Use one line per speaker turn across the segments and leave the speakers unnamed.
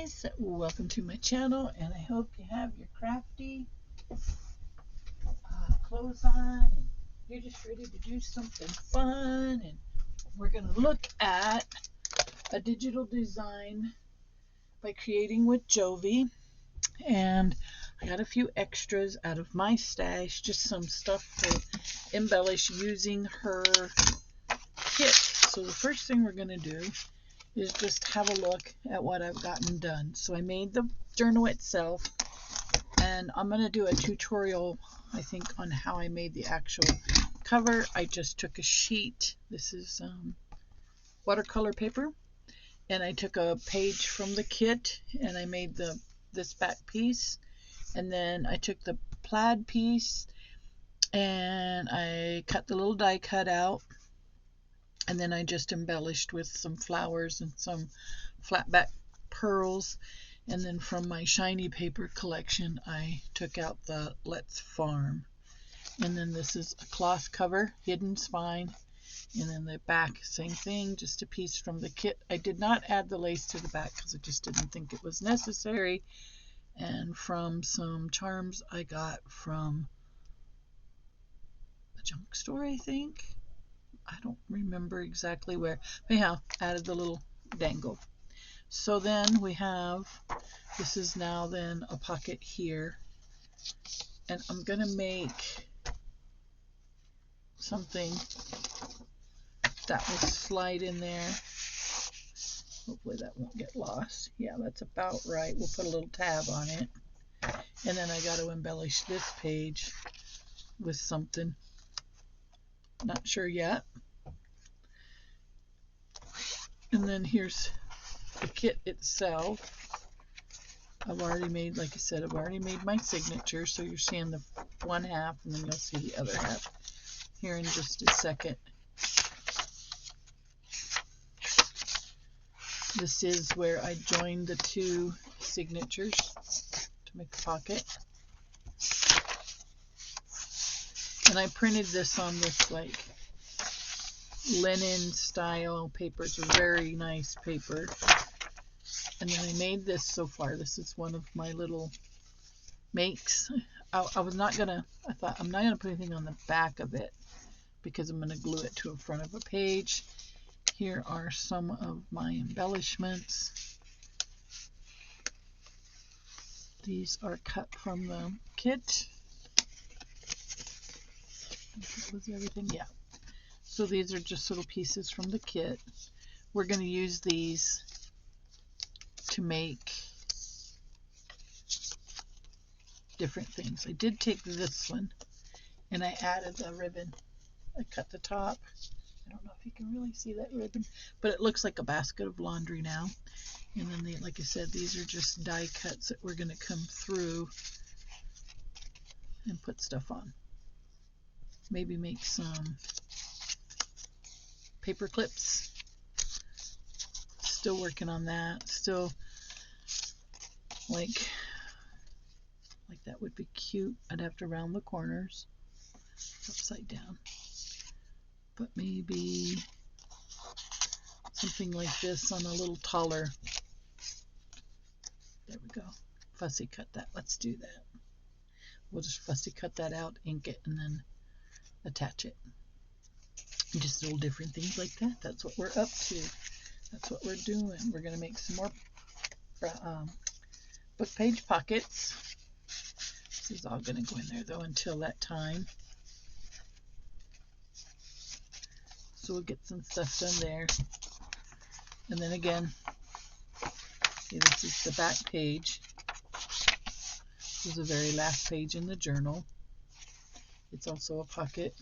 guys, welcome to my channel, and I hope you have your crafty clothes on and you're just ready to do something fun. And we're going to look at a digital design by Creating with Jovi, and I got a few extras out of my stash, just some stuff to embellish using her kit. So the first thing we're going to do is just have a look at what I've gotten done. So I made the journal itself, and I'm going to do a tutorial, I think, on how I made the actual cover. I just took a sheet. This is watercolor paper, and I took a page from the kit and I made this back piece, and then I took the plaid piece and I cut the little die cut out, and then I just embellished with some flowers and some flat back pearls. And then from my shiny paper collection, I took out the Let's Farm. And then this is a cloth cover, hidden spine. And then the back, same thing, just a piece from the kit. I did not add the lace to the back because I just didn't think it was necessary. And from some charms I got from a junk store, I think. I don't remember exactly where. But anyhow, added the little dangle. So then we have, this is now then a pocket here. And I'm going to make something that will slide in there. Hopefully that won't get lost. Yeah, that's about right. We'll put a little tab on it. And then I got to embellish this page with something. Not sure yet. And then here's the kit itself. I've already made, like I said, I've already made my signature. So you're seeing the one half, and then you'll see the other half here in just a second. This is where I joined the two signatures to make a pocket. And I printed this on this like linen style paper. It's a very nice paper. And then I made this so far. This is one of my little makes. I was not gonna, I thought I'm not gonna put anything on the back of it because I'm gonna glue it to the front of a page. Here are some of my embellishments. These are cut from the kit. Was everything? Yeah. So these are just little pieces from the kit. We're going to use these to make different things. I did take this one and I added a ribbon. I cut the top. I don't know if you can really see that ribbon, but it looks like a basket of laundry now. And then, like I said, these are just die cuts that we're going to come through and put stuff on. Maybe make some paper clips. Still working on that. Still like that would be cute. I'd have to round the corners upside down. But maybe something like this on a little taller. There we go. Fussy cut that. Let's do that. We'll just fussy cut that out, ink it, and then attach it. Just little different things like that. That's what we're up to. That's what we're doing. We're going to make some more book page pockets. This is all going to go in there though until that time. So we'll get some stuff done there. And then again, see, this is the back page. This is the very last page in the journal. It's also a pocket.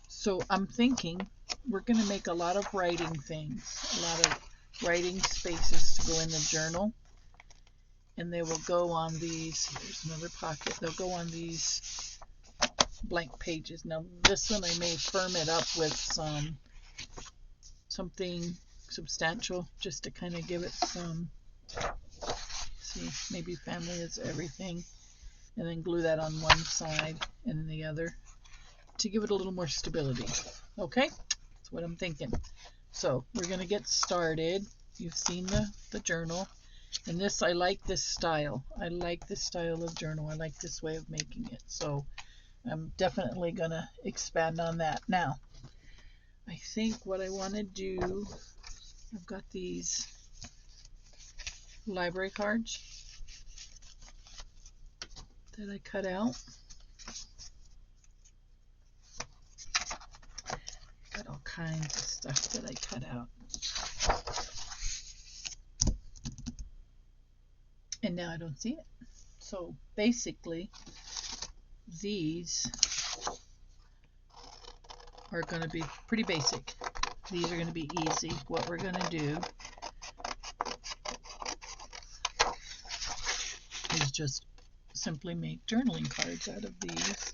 So I'm thinking we're going to make a lot of writing things, a lot of writing spaces to go in the journal. And they will go on these, here's another pocket, they'll go on these blank pages. Now this one I may firm it up with something substantial just to kind of give it some, see, maybe family is everything. And then glue that on one side and then the other to give it a little more stability. Okay, that's what I'm thinking. So we're going to get started. You've seen the journal. And this, I like this style. I like this style of journal. I like this way of making it. So I'm definitely going to expand on that. Now, I think what I want to do, I've got these library cards that I cut out. Got all kinds of stuff that I cut out. And now I don't see it. So basically, these are going to be pretty basic. These are going to be easy. What we're going to do is just simply make journaling cards out of these.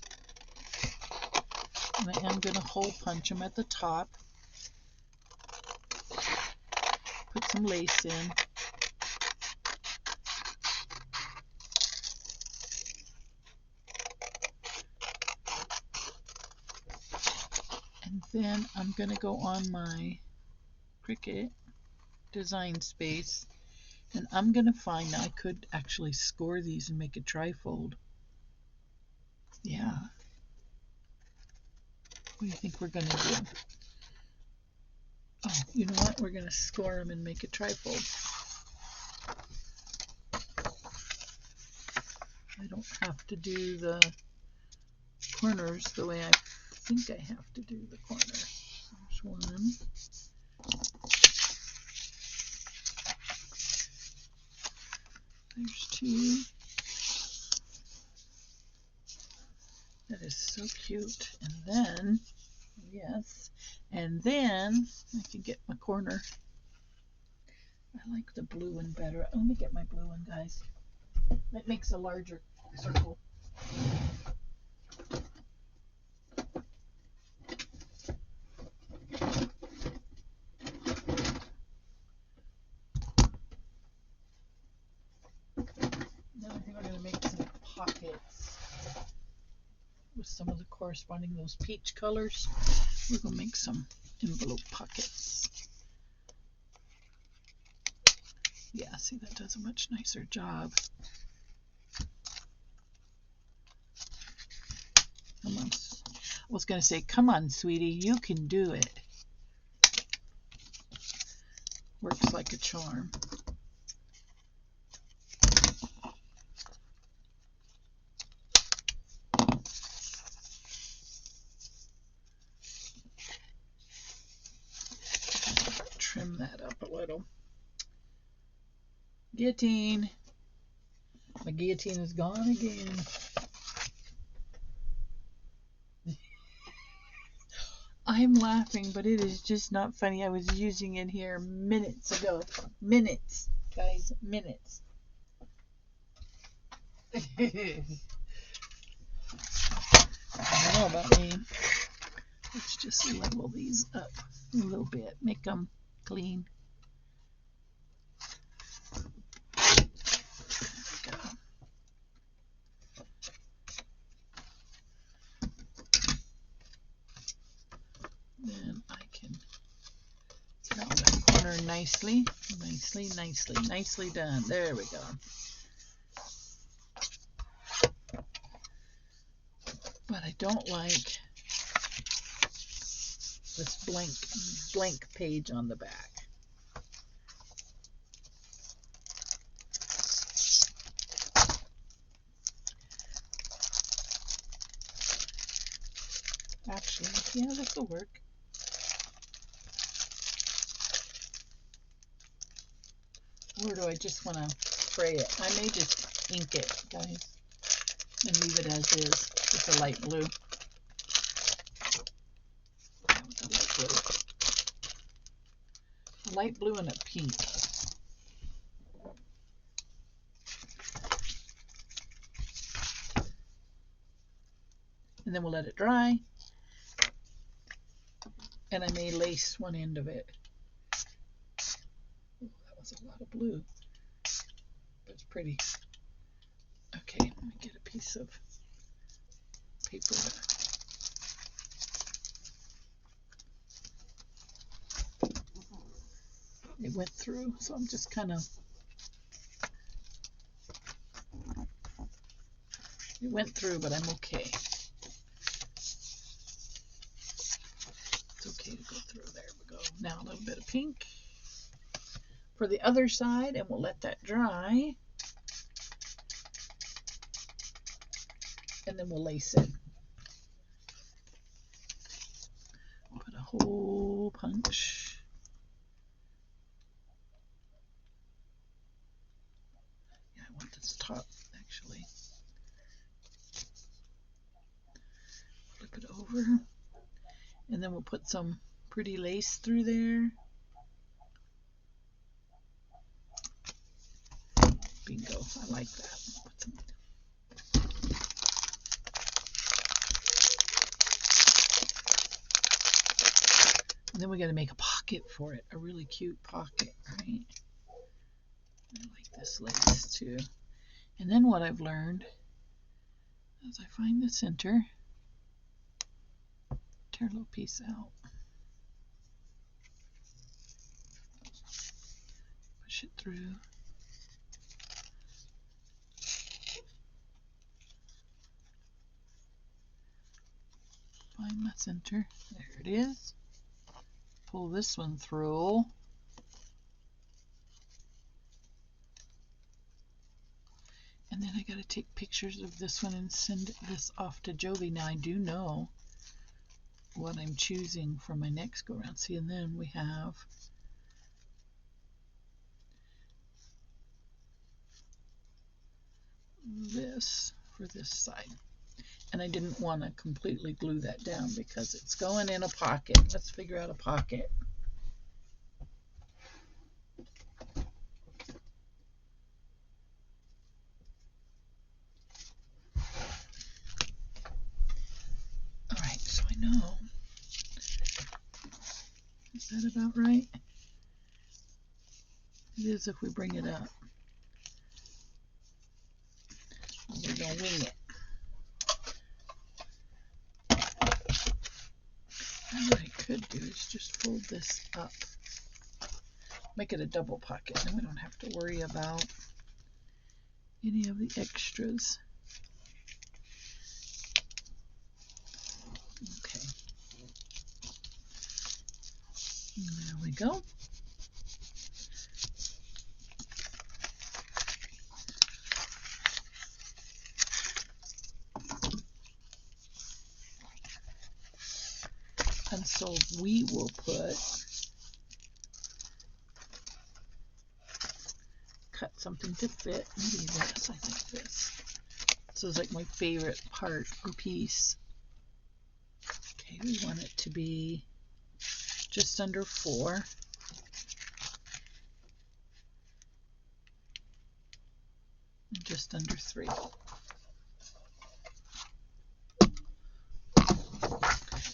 And I am going to hole punch them at the top. Put some lace in. And then I'm going to go on my Cricut design space, and I'm going to find, I could actually score these and make a trifold. Yeah. What do you think we're going to do? Oh, you know what? We're going to score them and make a trifold. I don't have to do the corners the way I think I have to do the corners. There's one. There's two. That is so cute. And then, yes, and then I can get my corner. I like the blue one better. Let me get my blue one, guys. That makes a larger circle. Now I think we're going to make some pockets with some of the corresponding, those peach colors. We're going to make some envelope pockets. Yeah, see, that does a much nicer job. Come on. I was going to say, come on, sweetie, you can do it. Works like a charm. Trim that up a little. Guillotine. My guillotine is gone again. I'm laughing, but it is just not funny. I was using it here minutes ago. Minutes, guys, minutes. I don't know about me. Let's just level these up a little bit. Make them clean. Then I can round that corner nicely, nicely done. There we go. But I don't like this blank page on the back. Actually, yeah, this will work. Or do I just want to spray it? I may just ink it, guys, and leave it as is with a light blue. A light blue and a pink. And then we'll let it dry. And I may lace one end of it. Oh, that was a lot of blue. But it's pretty. Okay, let me get a piece of paper. It went through, so I'm just kind of, it went through, but I'm okay. It's okay to go through. There we go. Now a little bit of pink for the other side, and we'll let that dry. And then we'll lace it. Put a hole punch. Yeah, I want this top actually. Flip it over. And then we'll put some pretty lace through there. Bingo, I like that. Put some. And then we got to make a pocket for it, a really cute pocket, right? I like this lace too. And then what I've learned is I find the center, tear a little piece out, push it through. Find my center. There it is. Pull this one through. And then I got to take pictures of this one and send this off to Jovi. Now I do know what I'm choosing for my next go around. See, and then we have this for this side. And I didn't want to completely glue that down because it's going in a pocket. Let's figure out a pocket. All right, so I know. Is that about right? It is if we bring it up. We're going to wing it. What I could do is just fold this up. Make it a double pocket, and we don't have to worry about any of the extras. Okay. There we go. And so we will cut something to fit. Maybe this, I think this. This is like my favorite part or piece. Okay, we want it to be just under 4. And just under 3.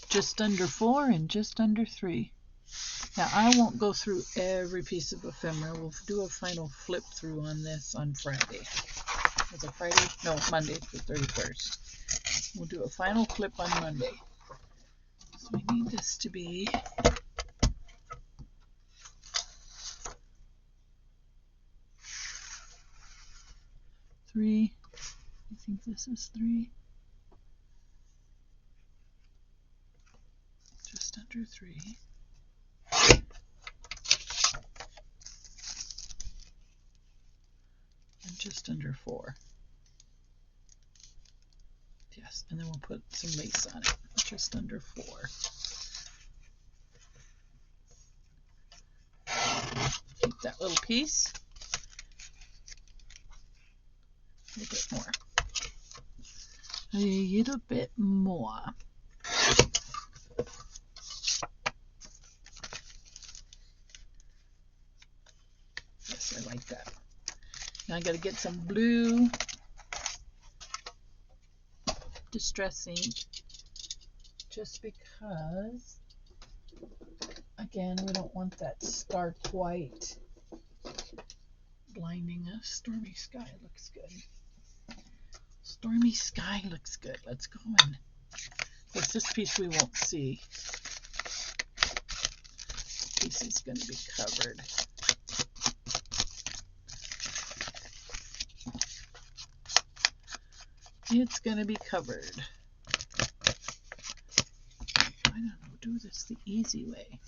Just under 4 and just under 3. Now I won't go through every piece of ephemera. We'll do a final flip through on this on Friday. Was it Friday? No, Monday, the 31st. We'll do a final flip on Monday. So we need this to be 3. I think this is 3. Just under 3. And just under 4. Yes, and then we'll put some lace on it. Just under 4. Keep that little piece. A little bit more. A little bit more. Yes, I like that. Now I got to get some blue distress ink, just because, again, we don't want that stark white blinding us. Stormy sky looks good. Stormy sky looks good. Let's go in. Of course, this piece we won't see. This piece is going to be covered. It's going to be covered. I don't know, do this the easy way.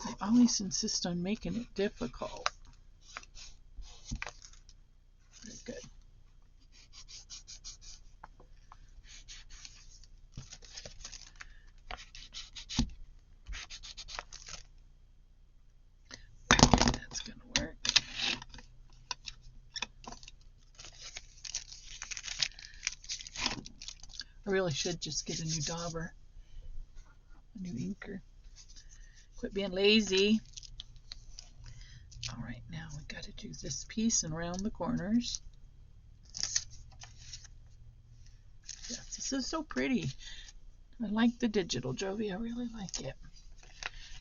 I always insist on making it difficult. Very good. That's going to work. I really should just get a new dauber, a new inker. Quit being lazy. All right, now we got to do this piece and round the corners. Yes, this is so pretty. I like the digital Jovi. I really like it.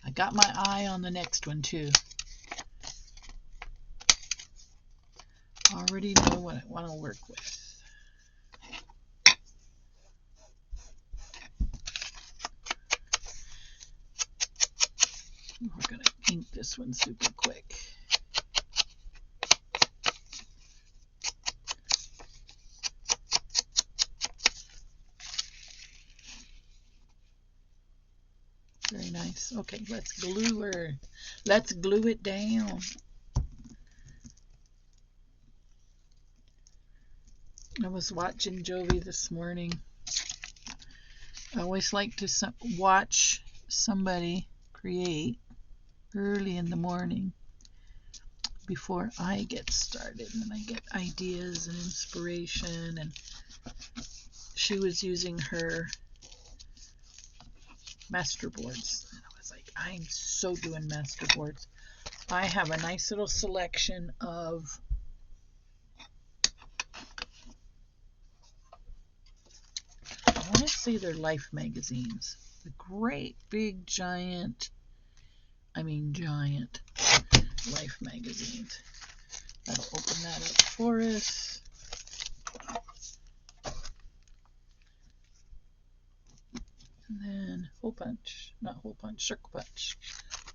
I got my eye on the next one too. Already know what I want to work with. We're going to ink this one super quick. Very nice. Okay, let's glue her. Let's glue it down. I was watching Jovi this morning. I always like to watch somebody create early in the morning before I get started, and I get ideas and inspiration. And she was using her masterboards, and I was like, I'm so doing masterboards. I have a nice little selection of I want to say they're Life magazines. The great big giant Life magazines. That'll open that up for us. And then hole punch, not hole punch, circle punch.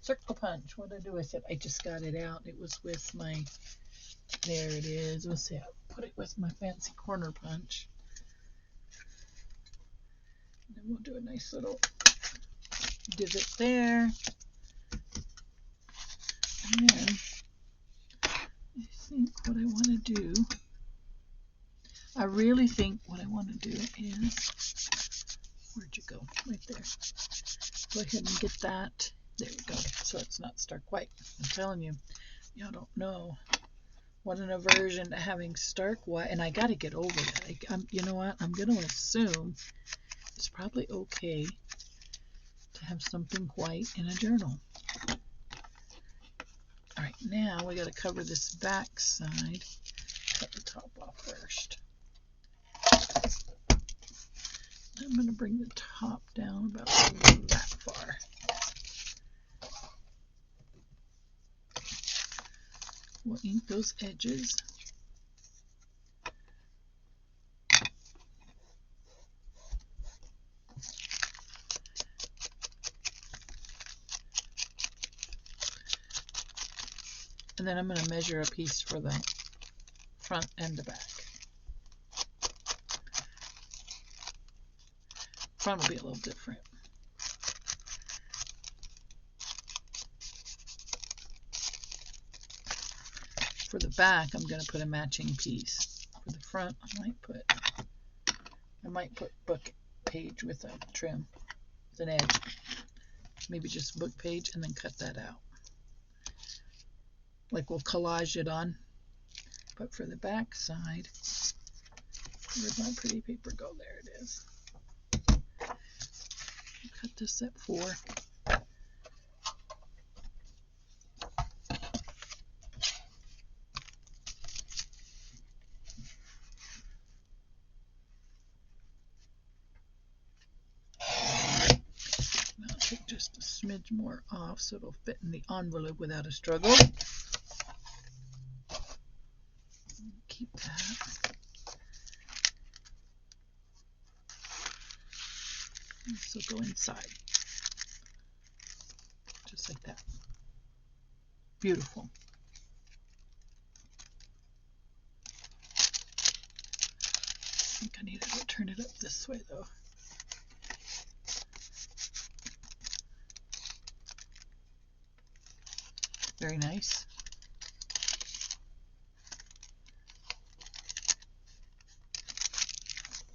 Circle punch. What did I do with it? I just got it out. It was with my, there it is. Let's see, I'll put it with my fancy corner punch. And then we'll do a nice little divot there. And then I think what I want to do, I really think what I want to do is, where'd you go? Right there. Go ahead and get that. There we go. So it's not stark white. I'm telling you, y'all don't know what an aversion to having stark white, and I got to get over that. You know what? I'm going to assume it's probably okay to have something white in a journal. All right, now we got to cover this back side. Cut the top off first. I'm going to bring the top down about that far. We'll ink those edges. And then I'm going to measure a piece for the front and the back. Front will be a little different. For the back, I'm going to put a matching piece. For the front, I might put book page with a trim, with an edge. Maybe just book page and then cut that out. Like we'll collage it on. But for the back side, where'd my pretty paper go? There it is. Cut this at 4. I'll take just a smidge more off so it'll fit in the envelope without a struggle. Keep that. This will go inside. Just like that. Beautiful. I think I I needed to turn it up this way though. Very nice.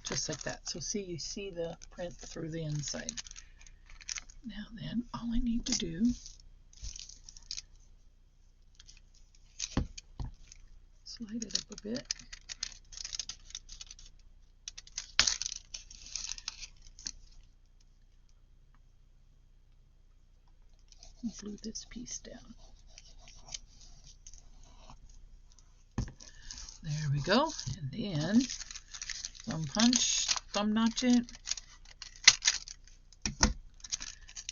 Just like that. So see, you see the print through the inside. Now then, all I need to do slide it up a bit. And glue this piece down. There we go. And then thumb punch, thumb notch it.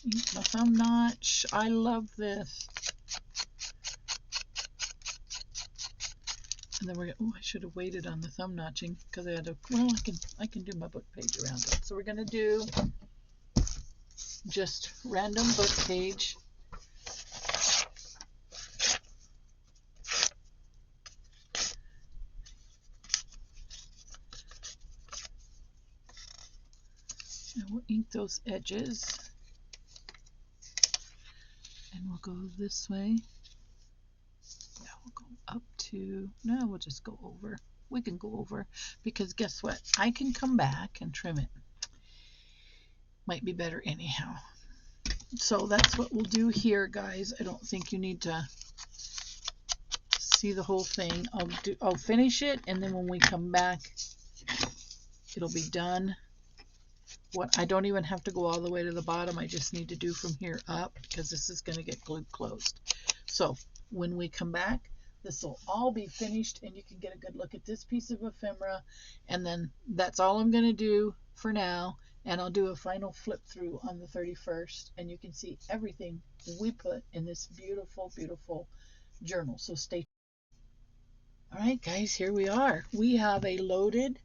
Use my thumb notch. I love this. And then we're gonna, oh, I should have waited on the thumb notching because I had to, well, I can do my book page around it. So we're gonna do just random book page. And we'll ink those edges. And we'll go this way. Yeah, we'll go up to, no, we'll just go over. We can go over because guess what? I can come back and trim it. Might be better anyhow. So that's what we'll do here, guys. I don't think you need to see the whole thing. I'll finish it, and then when we come back, it'll be done. What I don't even have to go all the way to the bottom. I just need to do from here up because this is going to get glued closed. So when we come back, this will all be finished and you can get a good look at this piece of ephemera. And then that's all I'm going to do for now. And I'll do a final flip through on the 31st and you can see everything we put in this beautiful, beautiful journal. So stay tuned. All right, guys, here we are. We have a loaded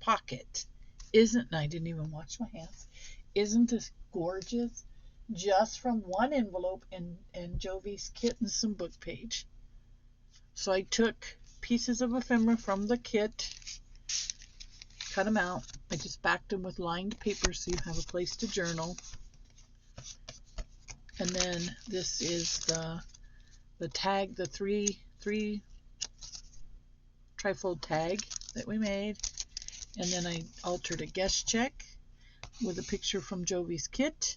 pocket. And I didn't even wash my hands. Isn't this gorgeous? Just from one envelope and Jovi's kit and some book page. So I took pieces of ephemera from the kit, cut them out. I just backed them with lined paper so you have a place to journal. And then this is the tag, the three trifold tag that we made. And then I altered a guest check with a picture from Jovi's kit.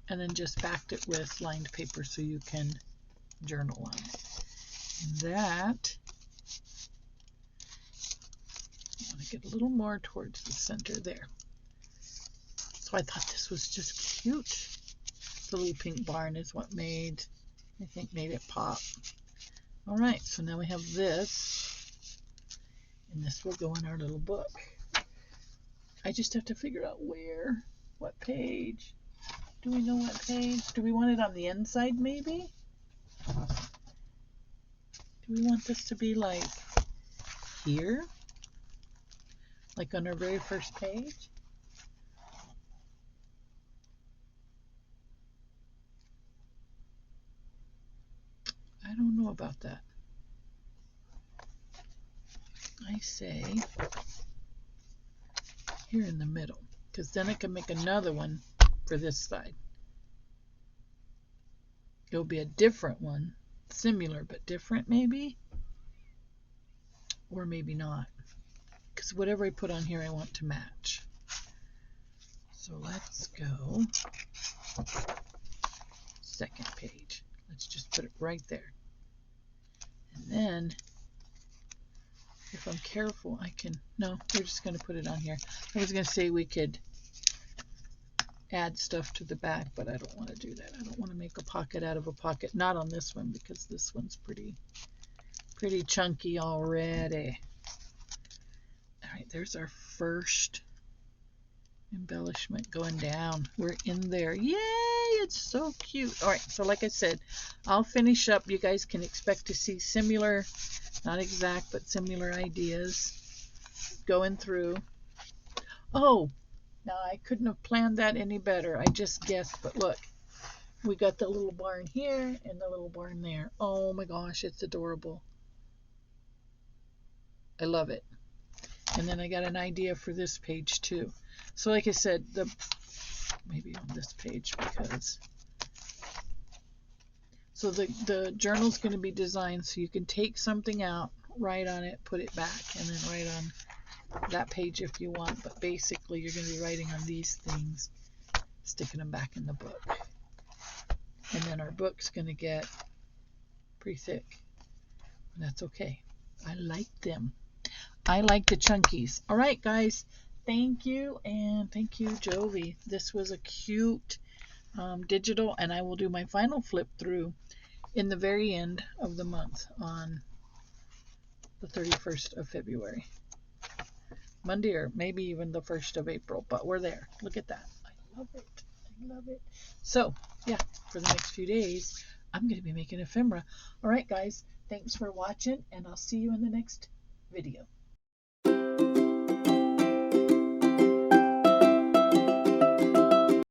And then just backed it with lined paper so you can journal on it. And that, I want to get a little more towards the center there. So I thought this was just cute. The little pink barn is what made it pop. All right, so now we have this, and this will go in our little book. I just have to figure out where, what page. Do we know what page? Do we want it on the inside maybe? Do we want this to be like here? Like on our very first page? I don't know about that. I say here in the middle, because then I can make another one for this side. It'll be a different one, similar but different maybe, or maybe not, because whatever I put on here I want to match. So let's go second page. Let's just put it right there. And then if I'm careful, I can, no, we're just going to put it on here. I was going to say we could add stuff to the back, but I don't want to do that. I don't want to make a pocket out of a pocket. Not on this one because this one's pretty chunky already. All right, there's our first embellishment going down. We're in there. Yay, it's so cute. All right, so like I said, I'll finish up. You guys can expect to see similar, not exact, but similar ideas going through. Oh, now I couldn't have planned that any better. I just guessed, but look, we got the little barn here and the little barn there. Oh my gosh, it's adorable. I love it. And then I got an idea for this page too. So like I said, maybe on this page, because so the journal's going to be designed so you can take something out, write on it, put it back, and then write on that page if you want. But basically you're going to be writing on these things, sticking them back in the book. And then our book's going to get pretty thick. And that's okay. I like them. I like the chunkies. All right, guys. Thank you, and thank you, Jovi. This was a cute digital, and I will do my final flip through in the very end of the month on the 31st of February. Monday, or maybe even the 1st of April, but we're there. Look at that. I love it. I love it. So, yeah, for the next few days, I'm going to be making ephemera. All right, guys. Thanks for watching, and I'll see you in the next video.